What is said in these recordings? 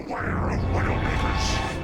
Beware of Widowmakers!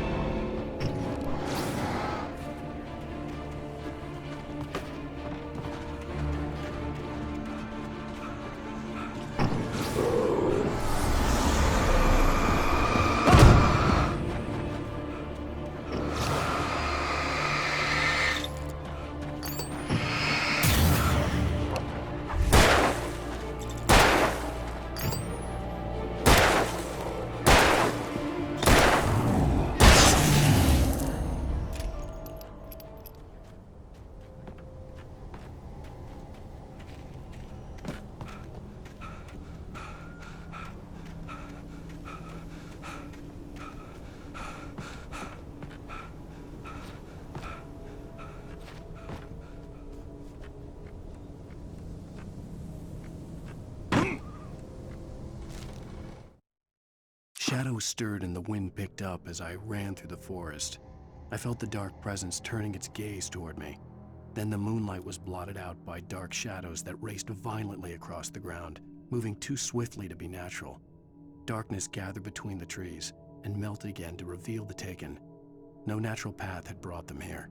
Shadows stirred and the wind picked up as I ran through the forest. I felt the dark presence turning its gaze toward me. Then the moonlight was blotted out by dark shadows that raced violently across the ground, moving too swiftly to be natural. Darkness gathered between the trees and melted again to reveal the Taken. No natural path had brought them here.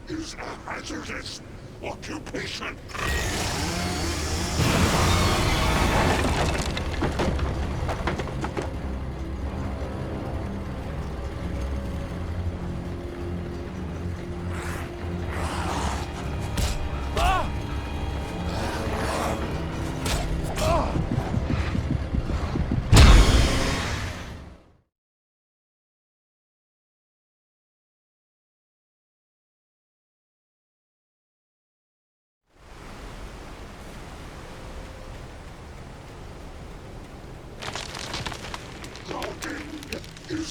Is a hazardous occupation.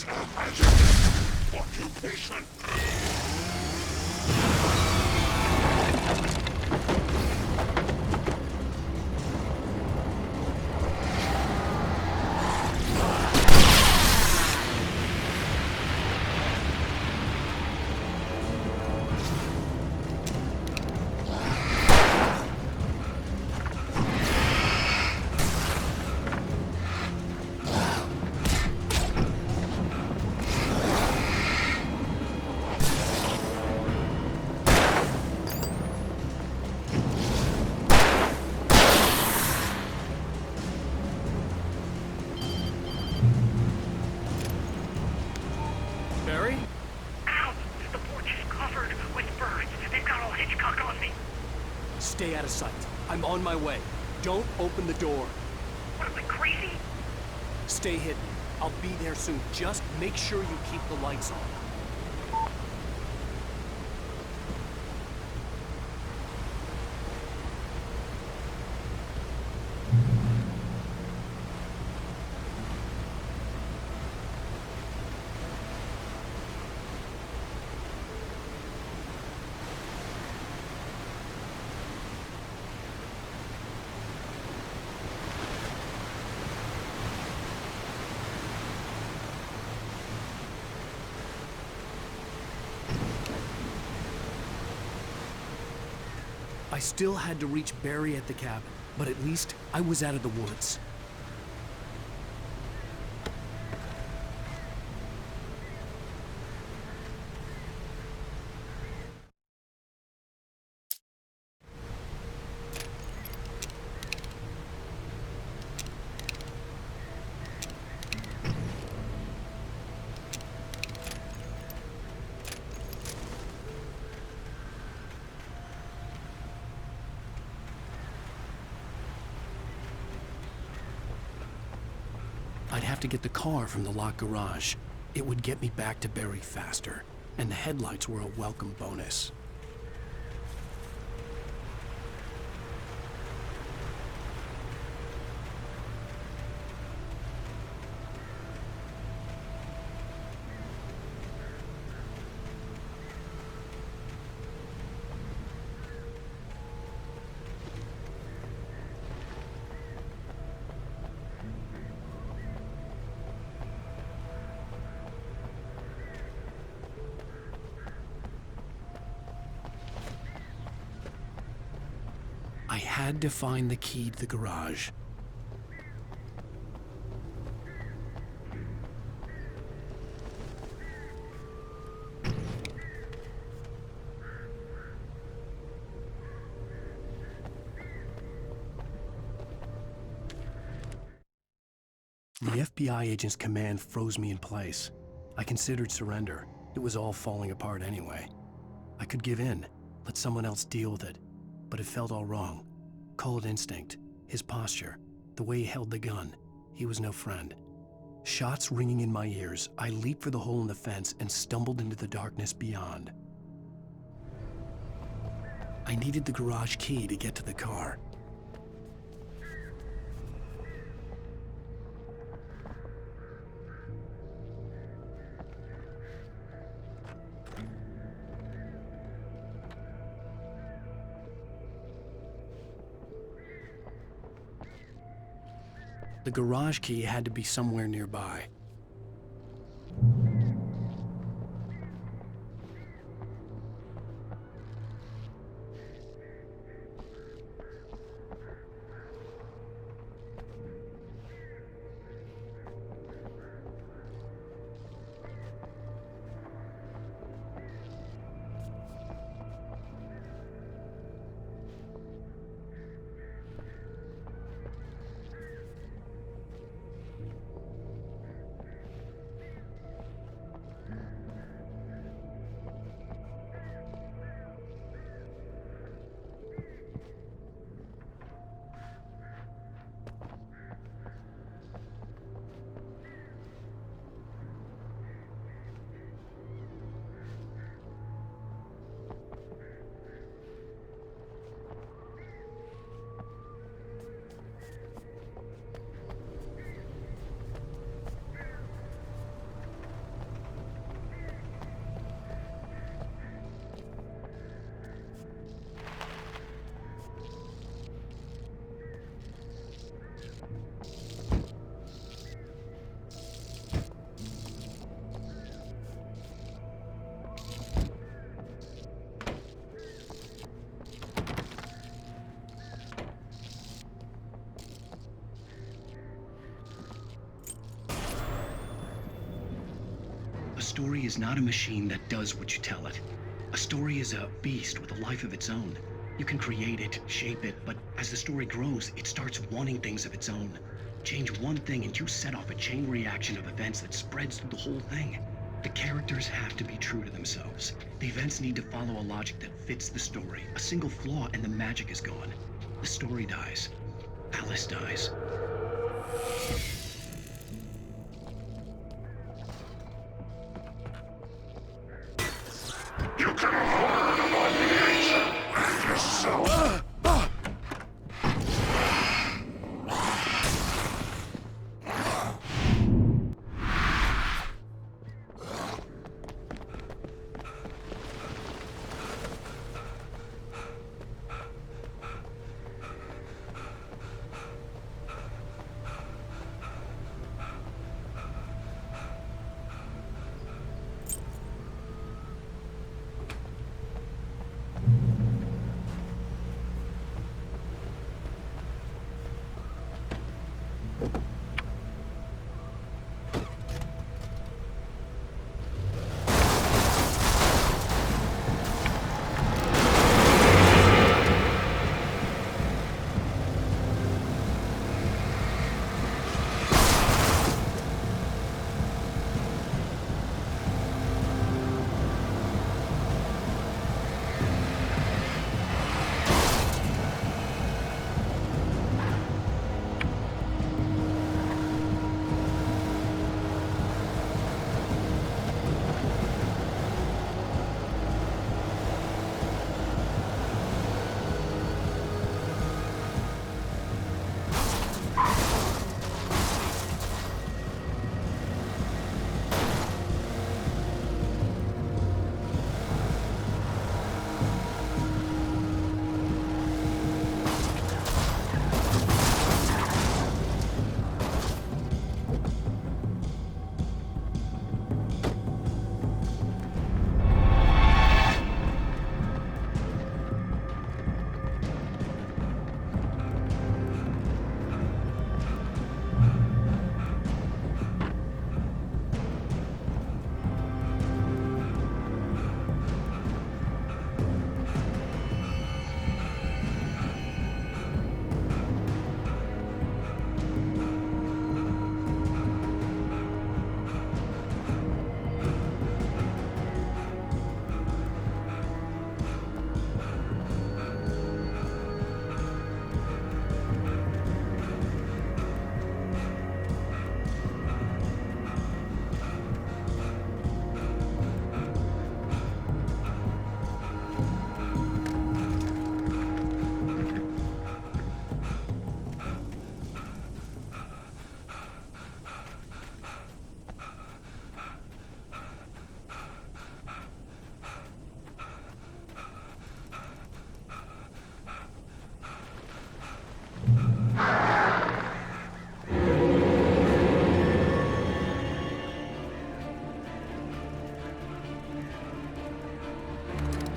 is a hazardous occupation. Barry? Ow! The porch is covered with birds. They've got all Hitchcock on me. Stay out of sight. I'm on my way. Don't open the door. What am I, crazy? Stay hidden. I'll be there soon. Just make sure you keep the lights on. I still had to reach Barry at the cabin, but at least I was out of the woods. I'd have to get the car from the locked garage. It would get me back to Barry faster, and the headlights were a welcome bonus. I had to find the key to the garage. The FBI agent's command froze me in place. I considered surrender. It was all falling apart anyway. I could give in, let someone else deal with it, but it felt all wrong. Call it instinct, his posture, the way he held the gun. He was no friend. Shots ringing in my ears, I leaped for the hole in the fence and stumbled into the darkness beyond. I needed the garage key to get to the car. The garage key had to be somewhere nearby. story is not a machine that does what you tell it. A story is a beast with a life of its own. You can create it, shape it, but as the story grows, it starts wanting things of its own. Change one thing and you set off a chain reaction of events that spreads through the whole thing. The characters have to be true to themselves. The events need to follow a logic that fits the story. A single flaw and the magic is gone. The story dies. Alice dies. You can avoid annihilation with yourself.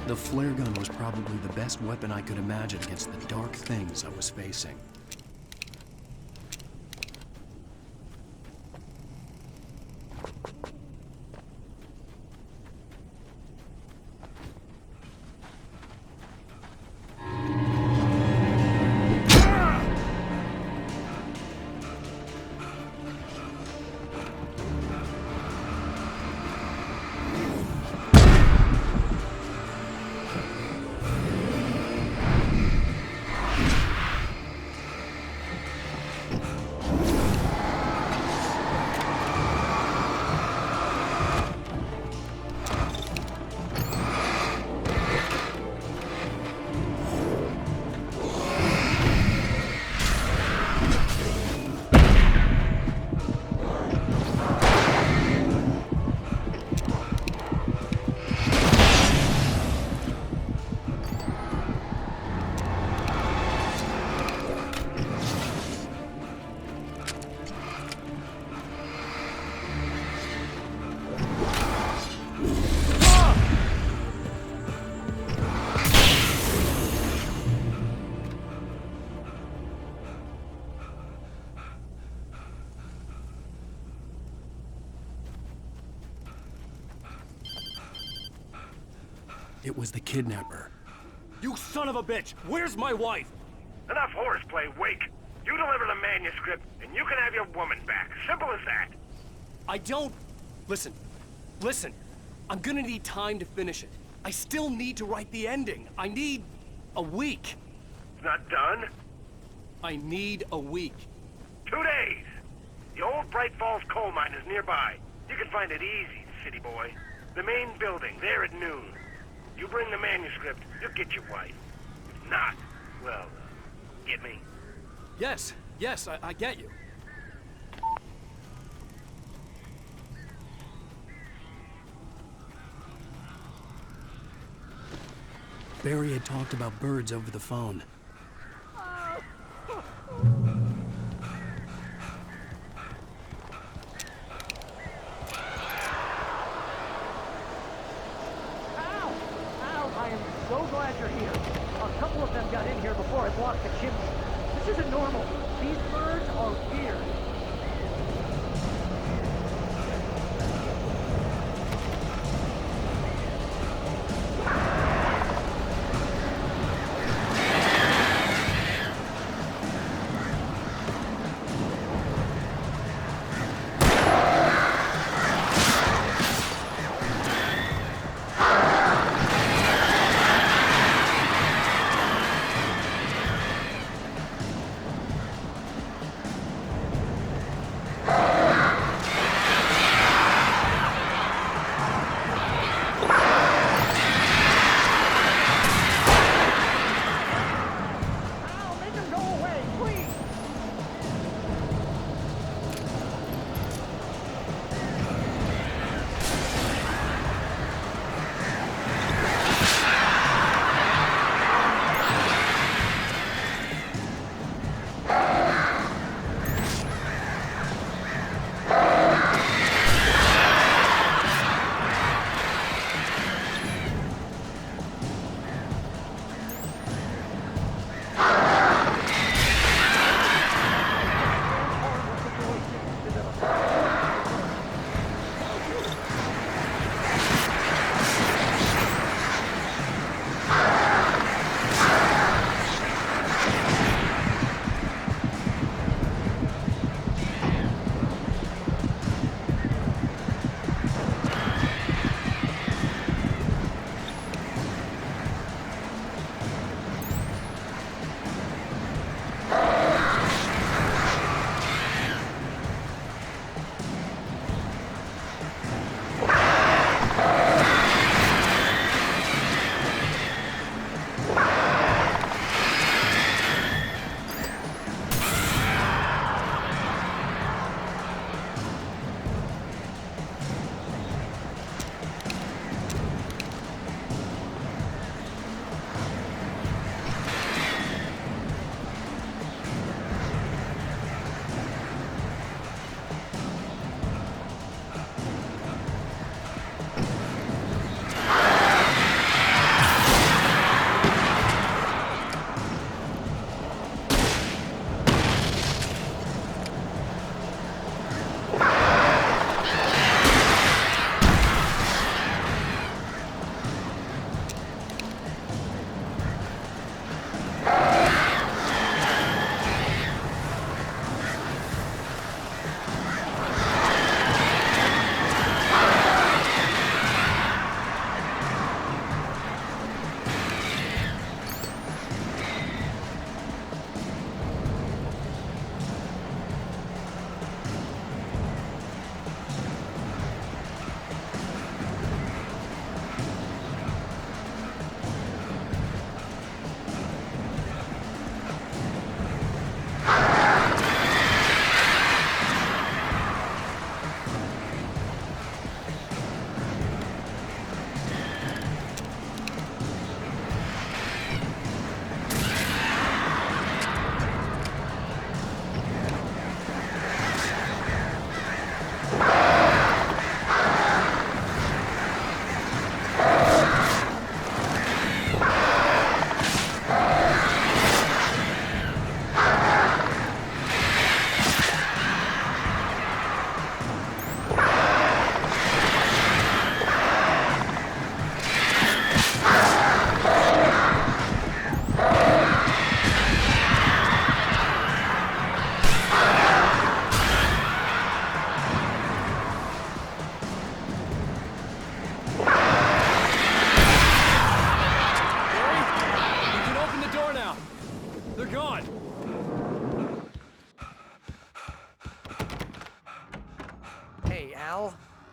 The flare gun was probably the best weapon I could imagine against the dark things I was facing. It was the kidnapper. You son of a bitch! Where's my wife? Enough horseplay, Wake. You deliver the manuscript, and you can have your woman back. Simple as that. I don't... Listen. I'm gonna need time to finish it. I still need to write the ending. I need a week. It's not done. I need a week. 2 days. The old Bright Falls coal mine is nearby. You can find it easy, city boy. The main building, there at noon. You bring the manuscript, you'll get your wife. If not, well, get me? Yes, I get you. Barry had talked about birds over the phone. I am so glad you're here. A couple of them got in here before I blocked the chimney. This isn't normal. These birds are weird.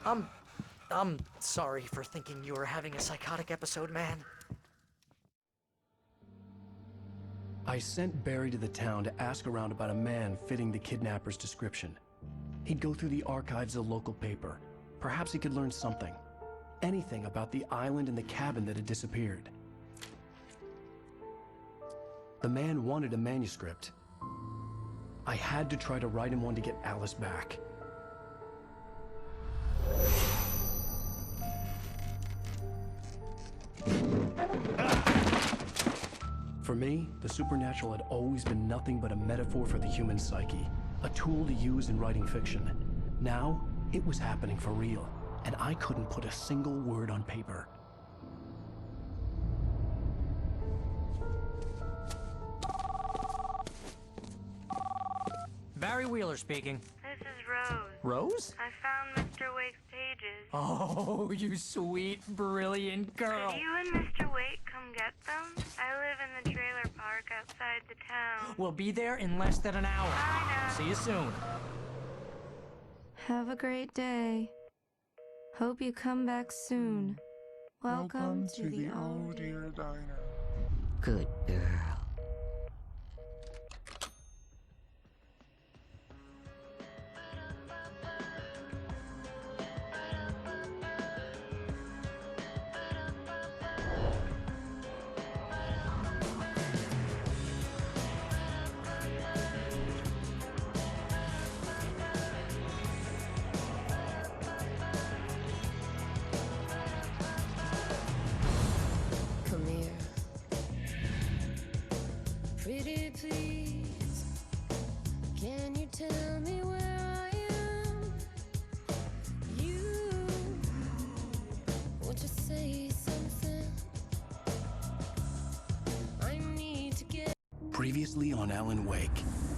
I'm sorry for thinking you were having a psychotic episode, man. I sent Barry to the town to ask around about a man fitting the kidnapper's description. He'd go through the archives of the local paper. Perhaps he could learn something. Anything about the island and the cabin that had disappeared. The man wanted a manuscript. I had to try to write him one to get Alice back. For me, the supernatural had always been nothing but a metaphor for the human psyche, a tool to use in writing fiction. Now, it was happening for real, and I couldn't put a single word on paper. Barry Wheeler speaking. This is Rose. Rose? I found Mr. Wake's pages. Oh, you sweet, brilliant girl. Could you and Mr. Wake come get them? I live in the trailer park outside the town. We'll be there in less than an hour. I know. See you soon. Have a great day. Hope you come back soon. Welcome to the Oh Dear Diner. Good girl. Come here. Pretty please, can you tell me where I am? You, won't you say something? I need to get. Previously on Alan Wake,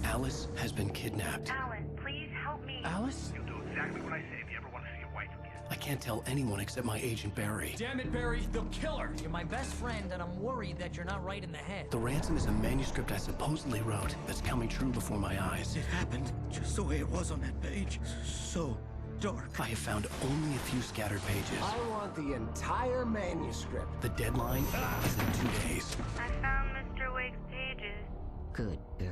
Alice has been kidnapped. Alan, please help me. Alice? You'll do exactly what I say if you ever want to see your wife again. I can't tell anyone except my agent Barry. Damn it, Barry, they'll kill her. You're my best friend, and I'm worried that you're not right in the head. The ransom is a manuscript I supposedly wrote that's coming true before my eyes. It happened just the way it was on that page. So dark. I have found only a few scattered pages. I want the entire manuscript. The deadline is in 2 days. I found Mr. Wake's pages. Good girl.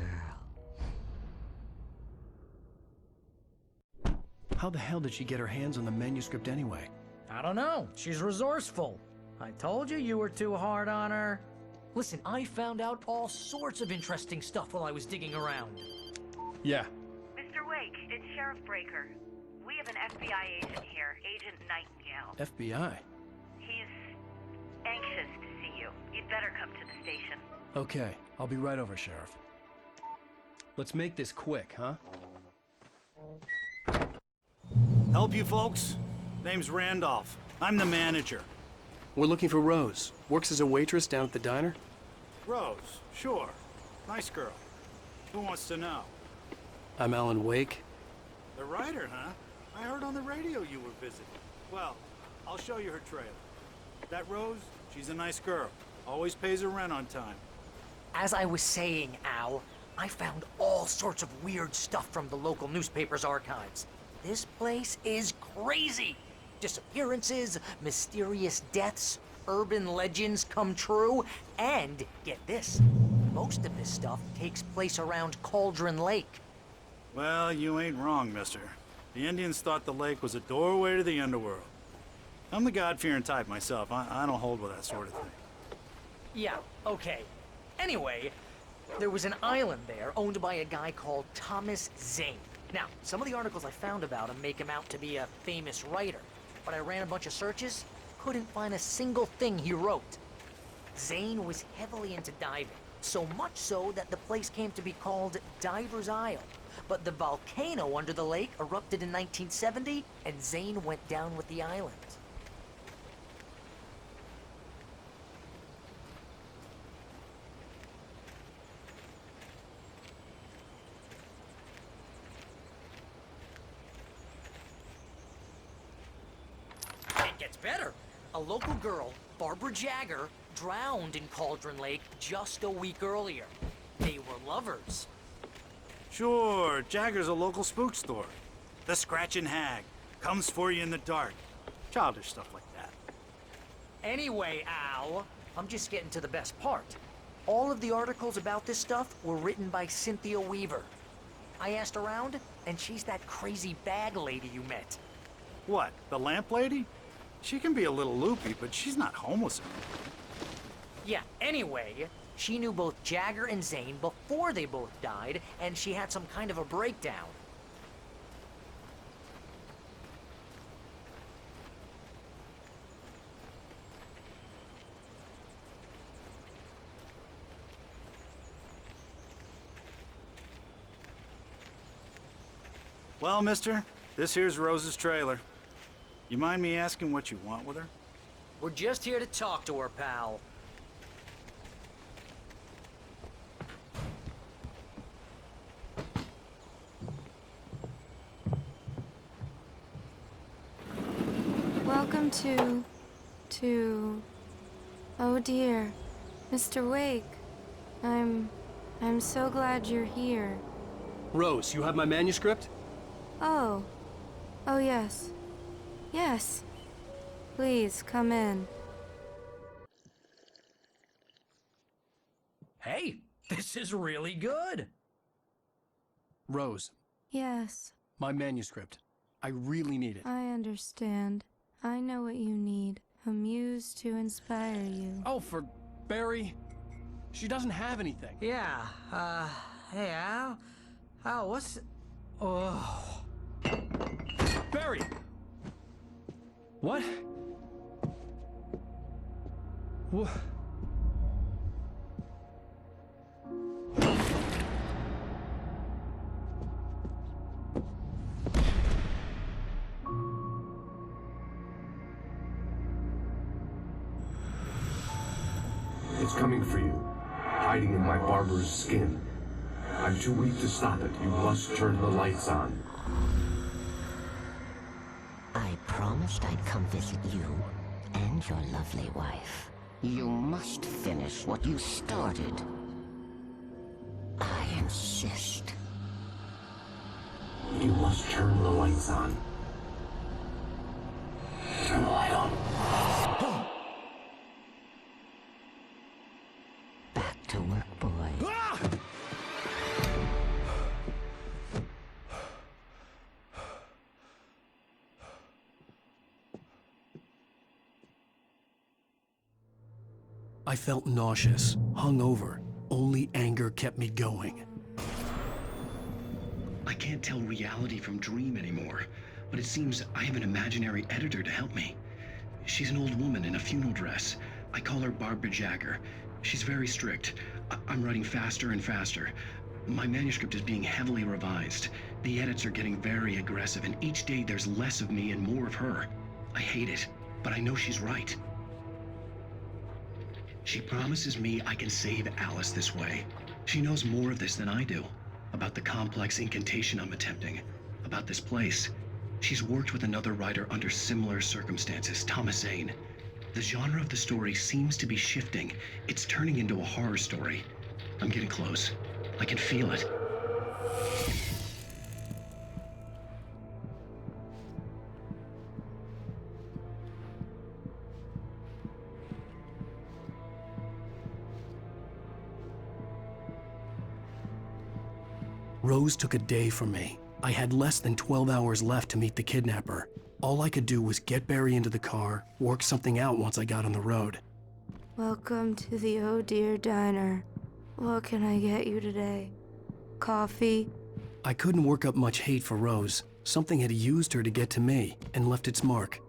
How the hell did she get her hands on the manuscript anyway? I don't know. She's resourceful. I told you you were too hard on her. Listen, I found out all sorts of interesting stuff while I was digging around. Yeah. Mr. Wake, it's Sheriff Breaker. We have an FBI agent here, Agent Nightingale. FBI? He's anxious to see you. You'd better come to the station. Okay, I'll be right over, Sheriff. Let's make this quick, huh? Help you folks? Name's Randolph. I'm the manager. We're looking for Rose. Works as a waitress down at the diner. Rose, sure. Nice girl. Who wants to know? I'm Alan Wake. The writer, huh? I heard on the radio you were visiting. Well, I'll show you her trailer. That Rose, she's a nice girl. Always pays her rent on time. As I was saying, Al, I found all sorts of weird stuff from the local newspaper's archives. This place is crazy. Disappearances, mysterious deaths, urban legends come true, and get this, most of this stuff takes place around Cauldron Lake. Well, you ain't wrong, mister. The Indians thought the lake was a doorway to the underworld. I'm the God-fearing type myself. I don't hold with that sort of thing. Yeah, okay. Anyway, there was an island there owned by a guy called Thomas Zane. Now, some of the articles I found about him make him out to be a famous writer, but I ran a bunch of searches, couldn't find a single thing he wrote. Zane was heavily into diving, so much so that the place came to be called Diver's Isle. But the volcano under the lake erupted in 1970, and Zane went down with the island. It gets better. A local girl, Barbara Jagger, drowned in Cauldron Lake just a week earlier. They were lovers. Sure, Jagger's a local spook store. The Scratchin' Hag. Comes for you in the dark. Childish stuff like that. Anyway, Al, I'm just getting to the best part. All of the articles about this stuff were written by Cynthia Weaver. I asked around, and she's that crazy bag lady you met. What, the lamp lady? She can be a little loopy, but she's not homeless or anything. Yeah, anyway, she knew both Jagger and Zane before they both died, and she had some kind of a breakdown. Well, mister, this here's Rose's trailer. You mind me asking what you want with her? We're just here to talk to her, pal. Welcome to... Oh dear, Mr. Wake. I'm so glad you're here. Rose, you have my manuscript? Oh. Oh, yes. Yes. Please, come in. Hey, this is really good. Rose, Yes, my manuscript. I really need it. I understand. I know what you need. A muse to inspire you. Oh, for Barry? She doesn't have anything. Yeah, hey, Al? Al, what's... Oh... Barry! What? What? It's coming for you, hiding in my barber's skin. I'm too weak to stop it. You must turn the lights on. I promised I'd come visit you and your lovely wife. You must finish what you started. I insist. You must turn the lights on. Turn the light on. Back to work, boy. I felt nauseous, hungover. Only anger kept me going. I can't tell reality from dream anymore, but it seems I have an imaginary editor to help me. She's an old woman in a funeral dress. I call her Barbara Jagger. She's very strict. I'm writing faster and faster. My manuscript is being heavily revised. The edits are getting very aggressive, and each day there's less of me and more of her. I hate it, but I know she's right. She promises me I can save Alice this way. She knows more of this than I do. About the complex incantation I'm attempting. About this place. She's worked with another writer under similar circumstances, Thomas Zane. The genre of the story seems to be shifting. It's turning into a horror story. I'm getting close. I can feel it. Rose took a day from me. I had less than 12 hours left to meet the kidnapper. All I could do was get Barry into the car, work something out once I got on the road. Welcome to the Oh Dear Diner. What can I get you today? Coffee? I couldn't work up much hate for Rose. Something had used her to get to me and left its mark.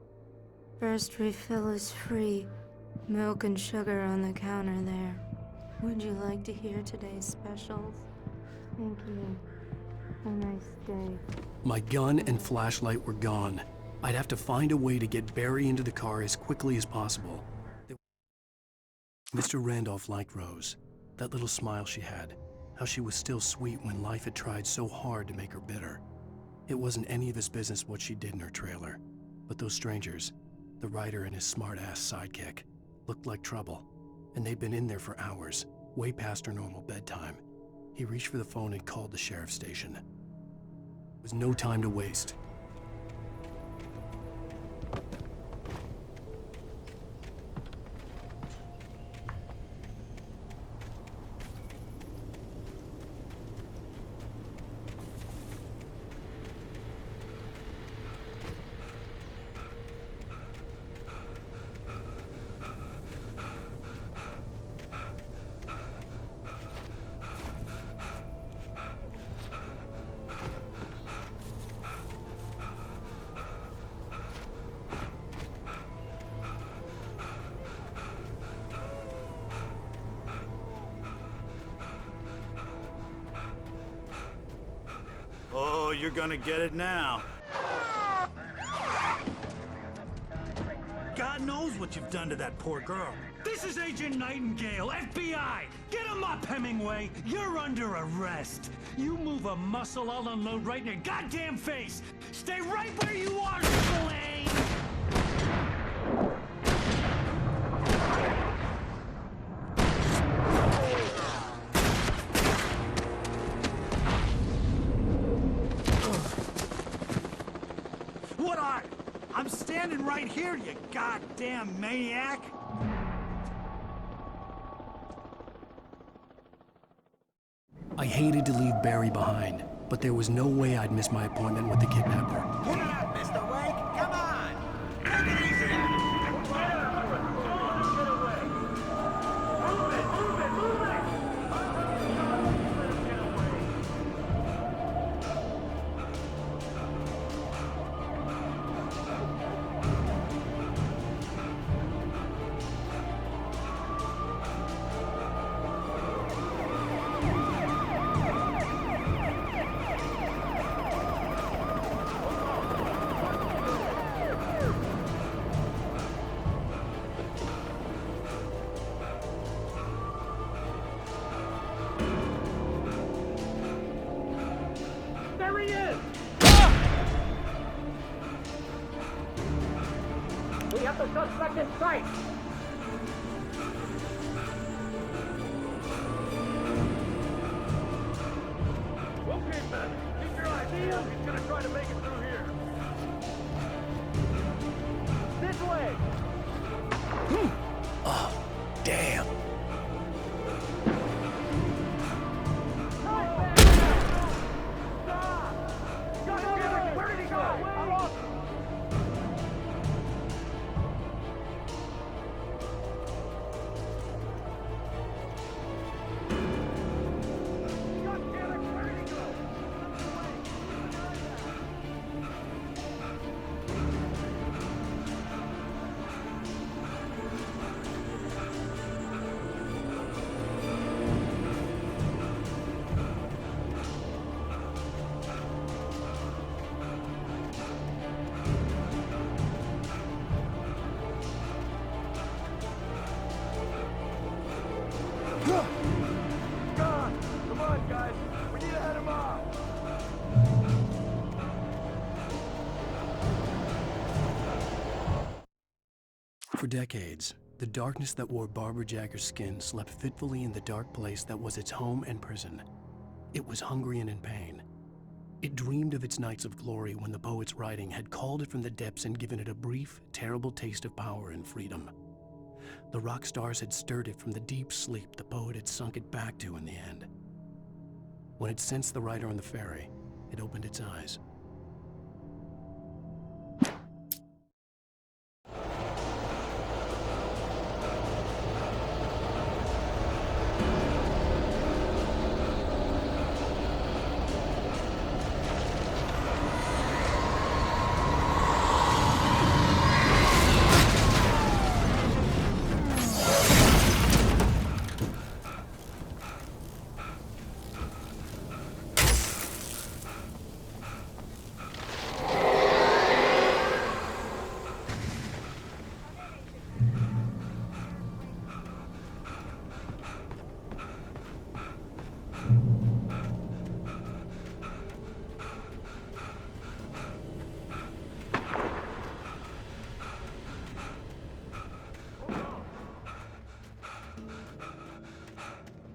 First refill is free. Milk and sugar on the counter there. Would you like to hear today's specials? Thank you. A nice day. My gun and flashlight were gone. I'd have to find a way to get Barry into the car as quickly as possible. Mr. Randolph liked Rose. That little smile she had. How she was still sweet when life had tried so hard to make her bitter. It wasn't any of his business what she did in her trailer. But those strangers, the writer and his smart-ass sidekick, looked like trouble. And they'd been in there for hours, way past her normal bedtime. He reached for the phone and called the sheriff's station. There was no time to waste. you're gonna get it now. God knows what you've done to that poor girl. This is Agent Nightingale, FBI! Get him up, Hemingway! You're under arrest! You move a muscle, I'll unload right in your goddamn face! Stay right where you are, Blaine! What are you? I'm standing right here, you goddamn maniac! I hated to leave Barry behind, but there was no way I'd miss my appointment with the kidnapper. Get up, Mr. Wake! Come on! Take it easy! We have the suspect in sight! Okay, man. Keep your eyes peeled. He's gonna try to make it through here. This way! Oh, damn. Where did he go? I lost him! Come on, guys. We need to head him off. For decades, the darkness that wore Barbara Jagger's skin slept fitfully in the dark place that was its home and prison. It was hungry and in pain. It dreamed of its nights of glory when the poet's writing had called it from the depths and given it a brief, terrible taste of power and freedom. The rock stars had stirred it from the deep sleep the poet had sunk it back to in the end. When it sensed the writer on the ferry, it opened its eyes.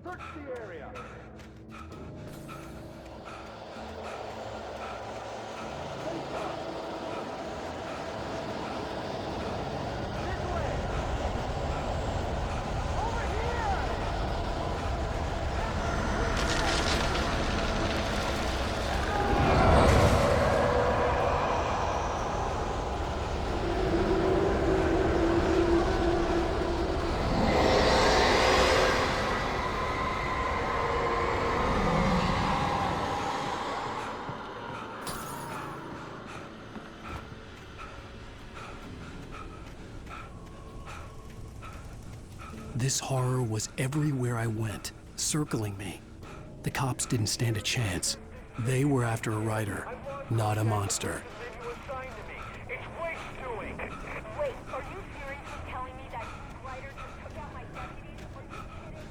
Search the area. This horror was everywhere I went, circling me. The cops didn't stand a chance. They were after a writer, not a monster. It's Wake's doing. Wait, are you seriously telling me that Ryder just took out my deputies? Are you kidding?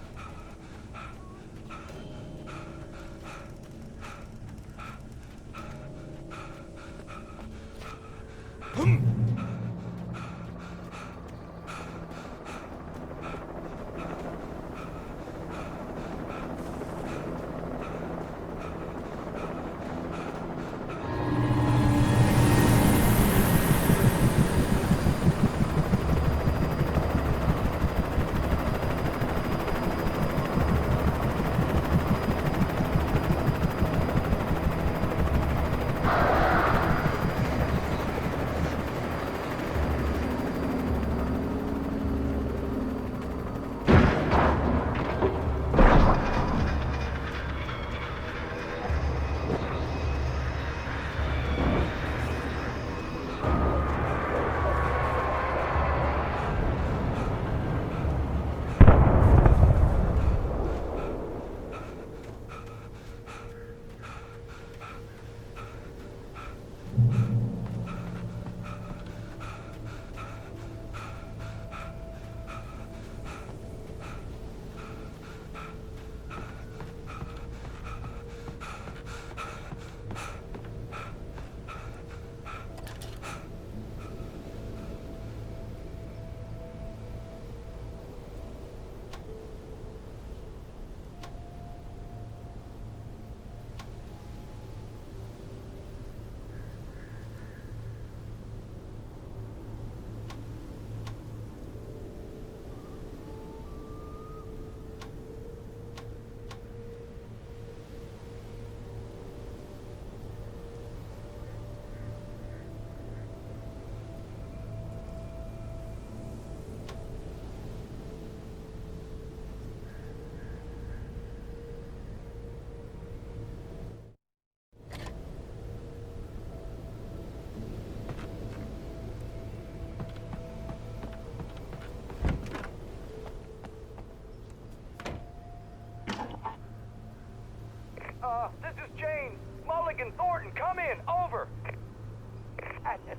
This is Jane. Mulligan, Thornton, come in. Over.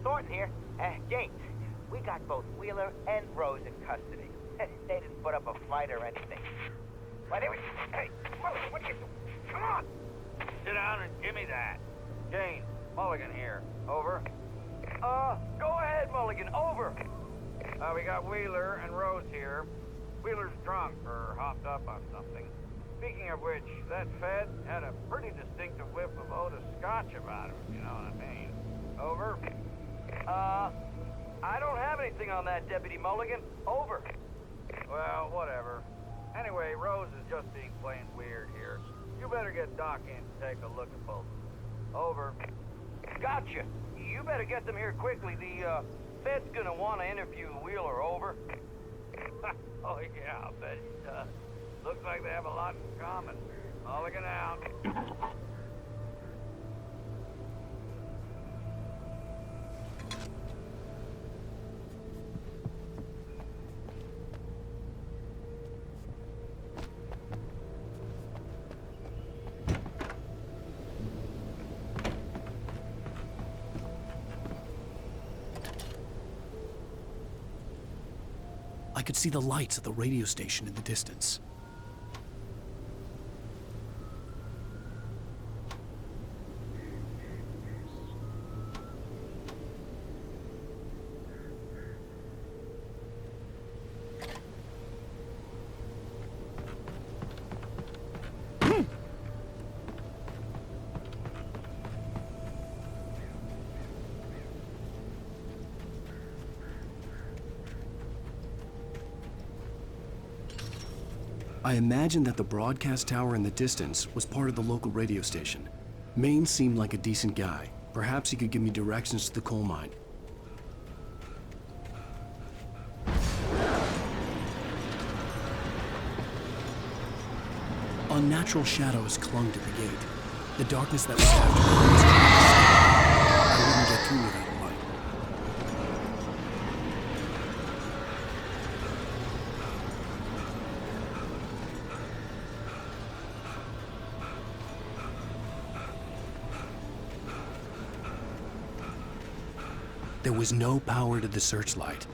Thornton here. James, we got both Wheeler and Rose in custody. They didn't put up a fight or anything. Why, they were... Hey, Mulligan, what are you doing? Come on! Sit down and give me that. Jane, Mulligan here. Over. Go ahead, Mulligan. Over. We got Wheeler and Rose here. Wheeler's drunk or hopped up on something. Speaking of which, that Fed had a pretty distinctive whiff of Otis Scotch about him, you know what I mean. Over. I don't have anything on that, Deputy Mulligan. Over. Well, whatever. Anyway, Rose is just being plain weird here. You better get Doc in to take a look at both. Over. Gotcha. You better get them here quickly. The, Fed's gonna want to interview Wheeler. Over. Oh, yeah, I'll bet he does. Looks like they have a lot in common. Mulligan out. I could see the lights of the radio station in the distance. I imagined that the broadcast tower in the distance was part of the local radio station. Maine seemed like a decent guy. Perhaps he could give me directions to the coal mine. Unnatural shadows clung to the gate. The darkness that was after me was I wouldn't get through without a light. There was no power to the searchlight.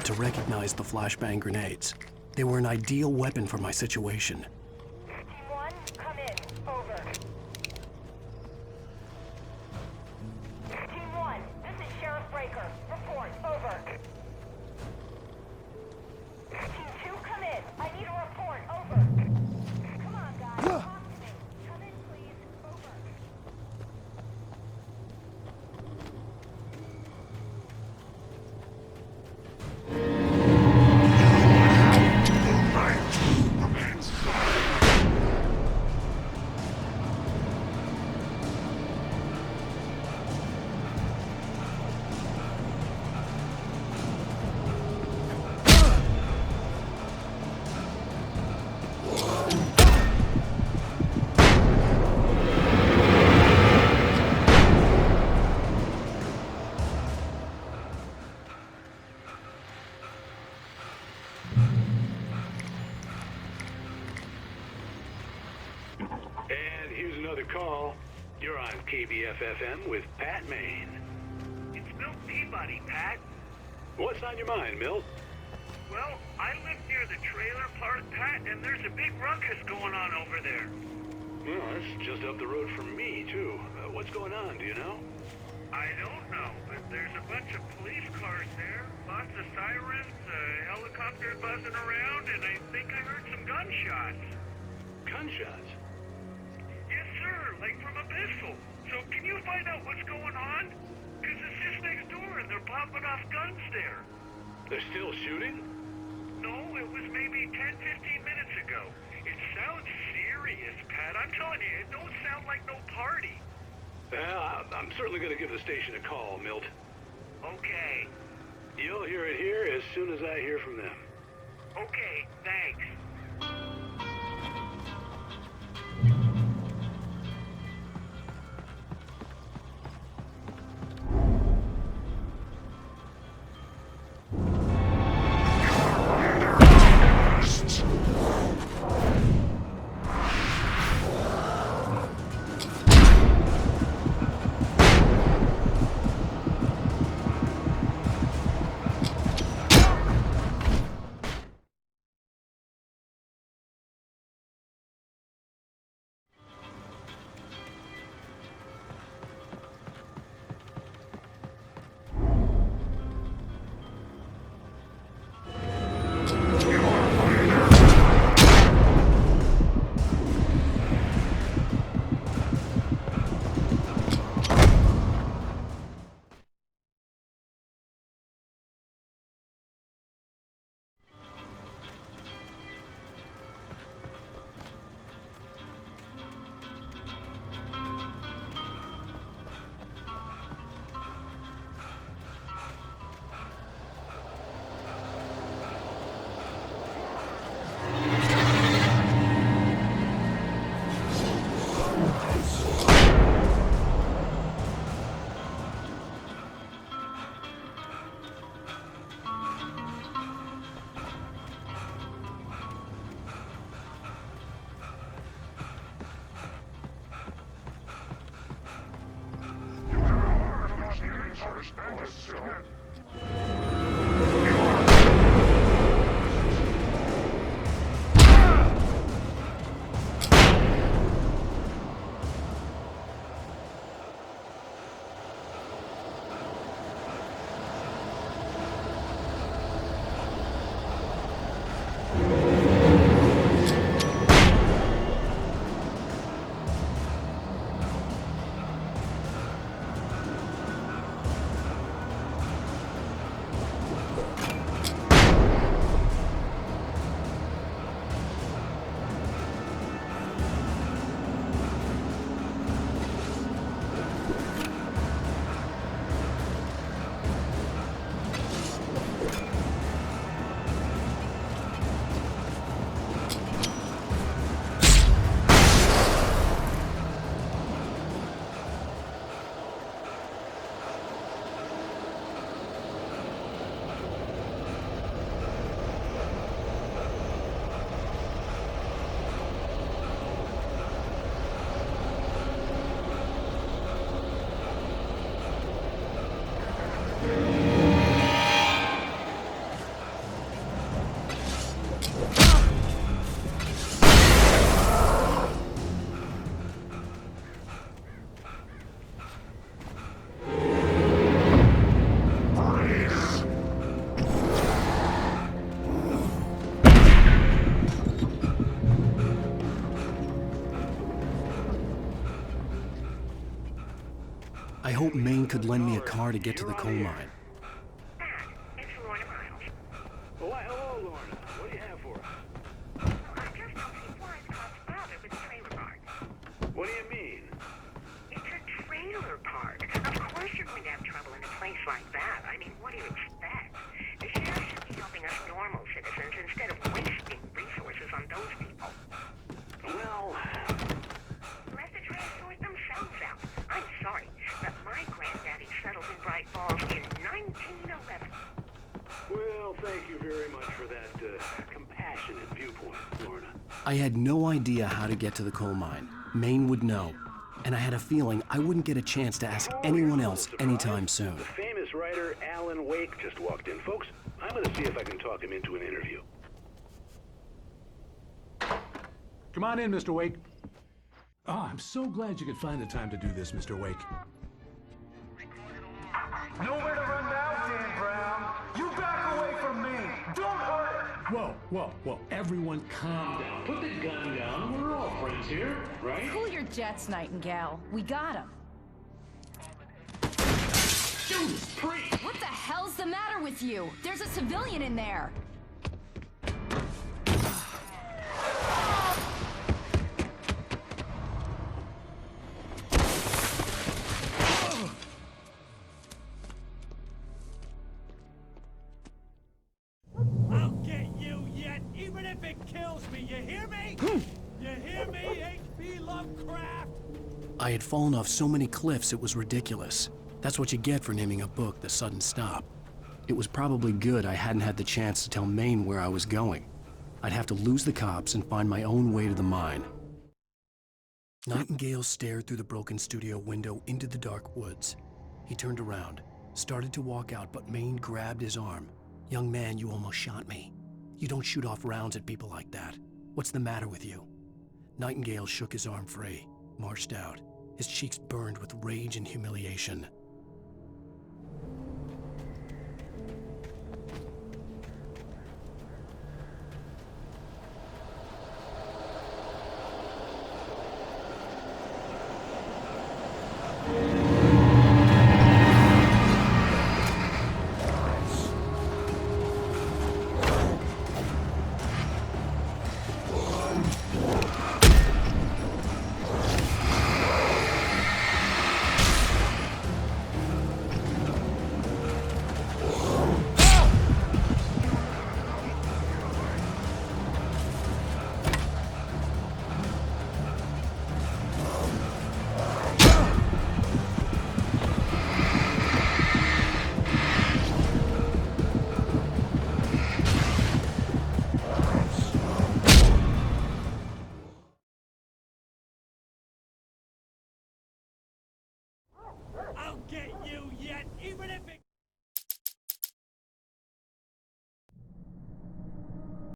To recognize the flashbang grenades. They were an ideal weapon for my situation. Team 1, come in. Over. Team 1, this is Sheriff Breaker. Report. Over. Team 2, come in. I need a report. Over. Come on, guys. Talk to me. Come in, please. Over. And here's another call. You're on KBFFM with Pat Maine. It's Milt Peabody, Pat. What's on your mind, Milt? Well, I live near the trailer park, Pat, and there's a big ruckus going on over there. Well, that's just up the road from me, too. What's going on, do you know? I don't know, but there's a bunch of police cars there, lots of sirens, helicopters buzzing around, and I think I heard some gunshots. Gunshots? Yes, sir, like from a pistol. So can you find out what's going on? Because it's just next door and they're popping off guns there. They're still shooting? No, it was maybe 10, 15 minutes ago. It sounds serious, Pat. I'm telling you, it don't sound like no party. Well, I'm certainly going to give the station a call, Milt. Okay. You'll hear it here as soon as I hear from them. Okay, thanks. hoped Maine could lend me a car to get to the coal mine. It's Lorna Miles. Oh, why, hello, Lorna. What do you have for us? I just don't see why the cops bother with the trailer park. What do you mean? It's a trailer park. Of course you're going to have trouble in a place like that. I mean, what do you expect? The sheriff should be helping us normal citizens instead of wasting resources on those people. Well, Let the trains sort themselves out. I'm sorry, but my granddaddy settled in Bright Falls in 1911. well, thank you very much for that compassionate viewpoint, Lorna. I had no idea how to get to the coal mine. Maine would know. And I had a feeling I wouldn't get a chance to ask anyone else anytime soon. The famous writer Alan Wake just walked in. Folks, I'm going to see if I can talk him into an interview. Come on in, Mr. Wake. Oh, I'm so glad you could find the time to do this, Mr. Wake. Nowhere to run now, Dan Brown. You back away from me. Don't hurt her. Whoa. Everyone calm down. Put the gun down. We're all friends here, right? Cool your jets, Nightingale. We got him. Judas Priest! What the hell's the matter with you? There's a civilian in there. I'll get you yet, even if it kills me. You hear me? You hear me, H.P. Lovecraft? I had fallen off so many cliffs it was ridiculous. That's what you get for naming a book The Sudden Stop. It was probably good I hadn't had the chance to tell Maine where I was going. I'd have to lose the cops and find my own way to the mine. Nightingale stared through the broken studio window into the dark woods. He turned around, started to walk out, but Maine grabbed his arm. "Young man, you almost shot me. You don't shoot off rounds at people like that. What's the matter with you?" Nightingale shook his arm free, marched out. His cheeks burned with rage and humiliation.